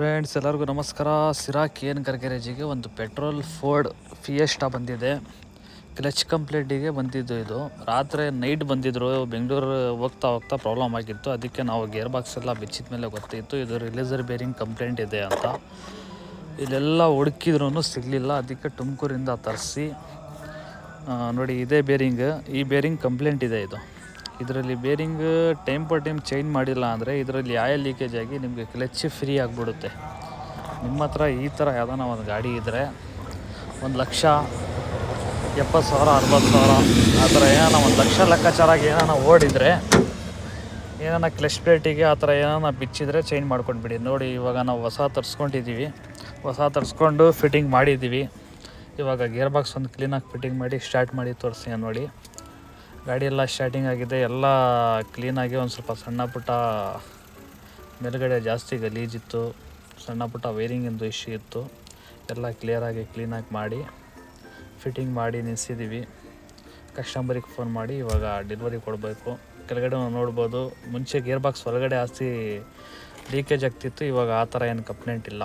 Friends ಎಲ್ಲರಿಗೂ ನಮಸ್ಕಾರ. ಸಿರಾ KN ಗ್ಯಾರೇಜಿಗೆ ಒಂದು ಪೆಟ್ರೋಲ್ ಫೋರ್ಡ್ ಫಿಯೆಸ್ಟಾ ಬಂದಿದೆ. ಕ್ಲಚ್ ಕಂಪ್ಲೇಂಟಿಗೆ ಬಂದಿದ್ದು. ಇದು ರಾತ್ರಿ ನೈಟ್ ಬಂದಿದ್ದರು. ಬೆಂಗಳೂರು ಹೋಗ್ತಾ ಪ್ರಾಬ್ಲಮ್ ಆಗಿತ್ತು. ಅದಕ್ಕೆ ನಾವು ಗೇರ್ ಬಾಕ್ಸ್ ಎಲ್ಲ ಬಿಚ್ಚಿದ ಮೇಲೆ ಗೊತ್ತಿತ್ತು ಇದು ರಿಲೀಸರ್ ಬೇರಿಂಗ್ ಕಂಪ್ಲೇಂಟ್ ಇದೆ ಅಂತ. ಇಲ್ಲೆಲ್ಲ ಹುಡುಕಿದ್ರೂ ಸಿಗಲಿಲ್ಲ. ಅದಕ್ಕೆ ತುಮಕೂರಿಂದ ತರಿಸಿ ನೋಡಿ, ಇದೇ ಬೇರಿಂಗ್. ಈ ಬೇರಿಂಗ್ ಕಂಪ್ಲೇಂಟ್ ಇದೆ. ಇದರಲ್ಲಿ ಬೇರಿಂಗ್ ಟೈಮ್ ಚೇಂಜ್ ಮಾಡಿಲ್ಲ ಅಂದರೆ ಇದರಲ್ಲಿ ಆಯಿಲ್ ಲೀಕೇಜ್ ಆಗಿ ನಿಮಗೆ ಕ್ಲಚ್ ಫ್ರೀ ಆಗಿಬಿಡುತ್ತೆ. ನಿಮ್ಮ ಹತ್ರ ಈ ಥರ ಯಾವ್ದಾನ ಒಂದು ಗಾಡಿ ಇದ್ದರೆ 1,70,000 60,000 ಆ ಥರ ಏನಾನ 1,00,000 ಲೆಕ್ಕಾಚಾರಾಗಿ ಏನಾನ ಓಡಿದರೆ, ಏನಾನ ಕ್ಲಚ್ ಪ್ಲೇಟಿಗೆ ಆ ಥರ ಏನಾನ ಬಿಚ್ಚಿದ್ರೆ ಚೇಂಜ್ ಮಾಡ್ಕೊಂಡ್ಬಿಡಿ. ನೋಡಿ, ಇವಾಗ ನಾವು ಹೊಸ ತರಿಸ್ಕೊಂಡು ಫಿಟ್ಟಿಂಗ್ ಮಾಡಿದ್ದೀವಿ. ಇವಾಗ ಗೇರ್ ಬಾಕ್ಸ್ ಒಂದು ಕ್ಲೀನಾಗಿ ಫಿಟ್ಟಿಂಗ್ ಮಾಡಿ ಸ್ಟಾರ್ಟ್ ಮಾಡಿ ತೋರಿಸಿ. ನೋಡಿ, ಗಾಡಿ ಎಲ್ಲ ಸ್ಟಾರ್ಟಿಂಗ್ ಆಗಿದೆ. ಎಲ್ಲ ಕ್ಲೀನಾಗಿ ಒಂದು ಸ್ವಲ್ಪ ಸಣ್ಣ ಪುಟ್ಟ ಮೇಲ್ಗಡೆ ಜಾಸ್ತಿ ಗಲೀಜಿತ್ತು, ಸಣ್ಣ ಪುಟ್ಟ ವೈರಿಂಗಿಂದು ಇಶ್ಯೂ ಇತ್ತು. ಎಲ್ಲ ಕ್ಲೀನಾಗಿ ಮಾಡಿ ಫಿಟ್ಟಿಂಗ್ ಮಾಡಿ ನಿಲ್ಲಿಸಿದ್ದೀವಿ. ಕಸ್ಟಮರಿಗೆ ಫೋನ್ ಮಾಡಿ ಇವಾಗ ಡೆಲಿವರಿ ಕೊಡಬೇಕು. ಕೆಳಗಡೆ ನೋಡ್ಬೋದು, ಮುಂಚೆ ಗೇರ್ ಬಾಕ್ಸ್ ಹೊರಗಡೆ ಜಾಸ್ತಿ ಲೀಕೇಜ್ ಆಗ್ತಿತ್ತು. ಇವಾಗ ಆ ಥರ ಏನು ಕಂಪ್ಲೇಂಟ್ ಇಲ್ಲ.